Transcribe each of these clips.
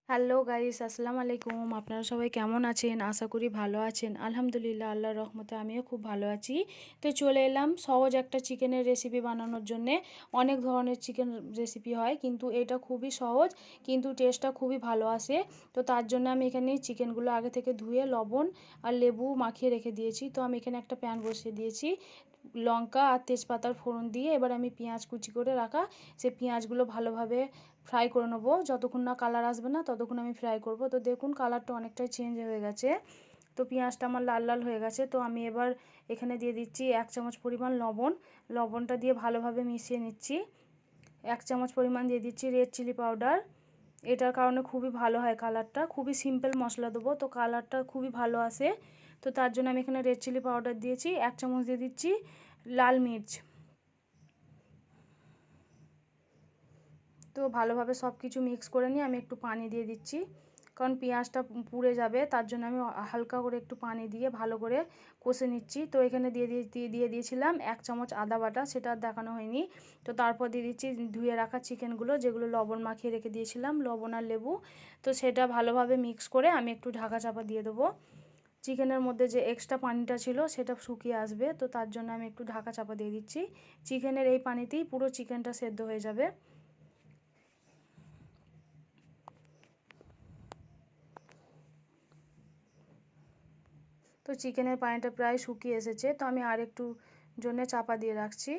Hello guys, আসসালামু আলাইকুম। আপনারা সবাই কেমন আছেন? আশা করি ভালো আছেন। আলহামদুলিল্লাহ, আল্লাহর রহমতে আমিও খুব ভালো আছি। তো চলে এলাম সহজ একটা চিকেনের রেসিপি বানানোর জন্যে। অনেক ধরনের চিকেন রেসিপি হয়, কিন্তু এটা খুবই সহজ, কিন্তু টেস্টটা খুবই ভালো আসে। তো তার জন্য আমি এখানে চিকেনগুলো আগে থেকে ধুয়ে লবণ আর লেবু মাখিয়ে রেখে দিয়েছি। তো আমি এখানে একটা প্যান বসিয়ে দিয়েছি, লঙ্কা আর তেজপাতার ফোড়ন দিয়ে এবার আমি পেঁয়াজ কুচি করে রাখা সেই পেঁয়াজগুলো ভালোভাবে ফ্রাই করে নেবো। যতক্ষণ না কালার আসবে না ততক্ষণ আমি ফ্রাই করব। তো দেখুন কালারটা অনেকটাই চেঞ্জ হয়ে গেছে। তো পেঁয়াজটা আমার লাল লাল হয়ে গেছে। তো আমি এবার এখানে দিয়ে দিচ্ছি 1 চামচ পরিমাণ লবণ। লবণটা দিয়ে ভালোভাবে মিশিয়ে নিচ্ছি। 1 চামচ পরিমাণ দিয়ে দিচ্ছি রেড চিলি পাউডার। এটার কারণে খুবই ভালো হয় কালারটা। খুবই সিম্পল মশলা দেবো, তো কালারটা খুবই ভালো আসে। তো তার জন্য আমি এখানে রেড চিলি পাউডার দিয়েছি। 1 চামচ দিয়ে দিচ্ছি লাল মির্চ। তো ভালোভাবে সব কিছু মিক্স করে নিয়ে আমি একটু পানি দিয়ে দিচ্ছি, কারণ পেঁয়াজটা পুড়ে যাবে। তার জন্য আমি হালকা করে একটু পানি দিয়ে ভালো করে কষে নিচ্ছি। তো এখানে দিয়ে দিয়েছিলাম 1 চামচ আদা বাটা, সেটা আর দেখানো হয়নি। তো তারপর দিয়ে দিচ্ছি ধুয়ে রাখা চিকেনগুলো, যেগুলো লবণ মাখিয়ে রেখে দিয়েছিলাম, লবণ আর লেবু। তো সেটা ভালোভাবে মিক্স করে আমি একটু ঢাকা চাপা দিয়ে দেবো। চিকেনের মধ্যে যে এক্সট্রা পানিটা ছিল সেটা শুকিয়ে আসবে। তো তার জন্য আমি একটু ঢাকা চাপা দিয়ে দিচ্ছি। চিকেনের এই পানিতেই পুরো চিকেনটা সেদ্ধ হয়ে যাবে। তো চিকেনের পানিটা প্রায় শুকিয়ে এসেছে। তো আমি আর একটু জন্য চাপা দিয়ে রাখছি।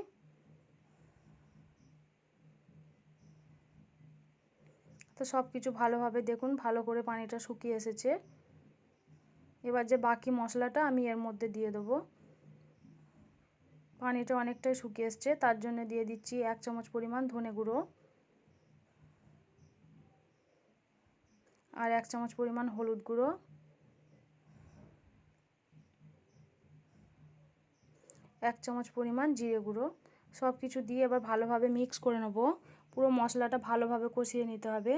তো সব কিছু ভালোভাবে দেখুন, ভালো করে পানিটা শুকিয়ে এসেছে। এবার যে বাকি মশলাটা আমি এর মধ্যে দিয়ে দেবো। পানিটা অনেকটাই শুকিয়ে এসছে, তার জন্য দিয়ে দিচ্ছি 1 চামচ পরিমাণ ধনে গুঁড়ো আর 1 চামচ পরিমাণ হলুদ গুঁড়ো, 1 চামচ পরিমাণ জিরে গুঁড়ো। সব কিছু দিয়ে এবার ভালোভাবে মিক্স করে নেব। পুরো মশলাটা ভালোভাবে কষিয়ে নিতে হবে।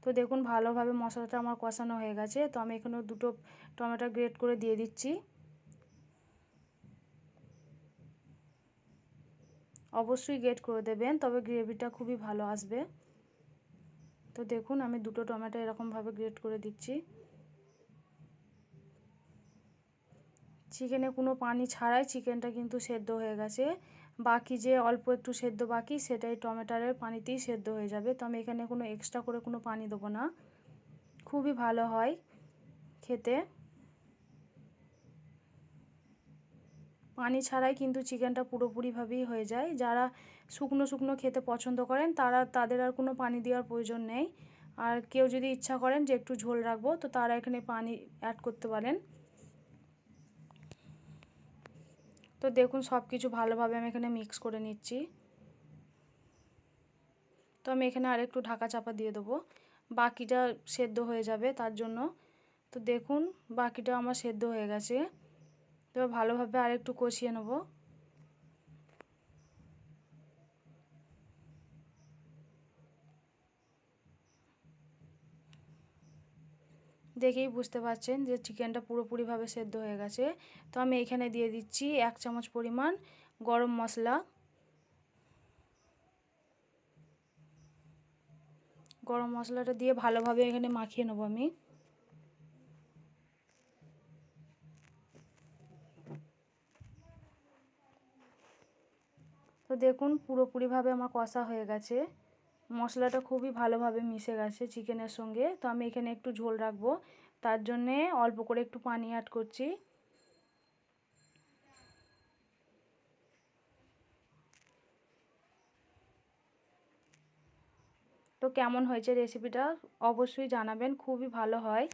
তো দেখুন ভালোভাবে মশলাটা আমার কষানো হয়ে গেছে। তো আমি এখানে দুটো টমেটো গ্রেট করে দিয়ে দিচ্ছি। অবশ্যই গ্রেট করে দেবেন, তবে গ্রেভিটা খুবই ভালো আসবে। তো দেখুন আমি দুটো টমেটো এরকমভাবে গ্রেট করে দিচ্ছি। চিকেনে কোনো পানি ছাড়াই চিকেনটা কিন্তু সেদ্ধ হয়ে গেছে। বাকি যে অল্প একটু সেদ্ধ বাকি, সেটাই টমেটোর পানিতেই সেদ্ধ হয়ে যাবে। তো আমি এখানে কোনো এক্সট্রা করে কোনো পানি দেবো না। খুবই ভালো হয় খেতে। পানি ছাড়াই কিন্তু চিকেনটা পুরোপুরিভাবেই হয়ে যায়। যারা শুকনো শুকনো খেতে পছন্দ করেন তাদের আর কোনো পানি দেওয়ার প্রয়োজন নেই। আর কেউ যদি ইচ্ছা করেন যে একটু ঝোল রাখবো, তো তারা এখানে পানি অ্যাড করতে পারেন। তো দেখুন সব কিছু ভালোভাবে আমি এখানে মিক্স করে নিচ্ছি। তো আমি এখানে আরেকটু ঢাকা চাপা দিয়ে দেবো, বাকিটা সেদ্ধ হয়ে যাবে তার জন্য। তো দেখুন বাকিটা আমার সেদ্ধ হয়ে গেছে। তো ভালোভাবে আরেকটু কষিয়ে নেব। দেখেই বুঝতে পারছেন যে চিকেনটা পুরোপুরিভাবে সেদ্ধ হয়ে গেছে। তো আমি এখানে দিয়ে দিচ্ছি 1 চামচ পরিমাণ গরম মশলা। গরম মশলাটা দিয়ে ভালোভাবে এখানে মাখিয়ে নেব আমি। তো দেখুন পুরোপুরিভাবে আমার কষা হয়ে গেছে। মশলাটা খুবই ভালোভাবে মিশে গেছে চিকেনের সঙ্গে। তো আমি এখানে একটু ঝোল রাখবো, তার জন্যে অল্প করে একটু পানি অ্যাড করছি। তো কেমন হয়েছে রেসিপিটা অবশ্যই জানাবেন, খুবই ভালো হয়।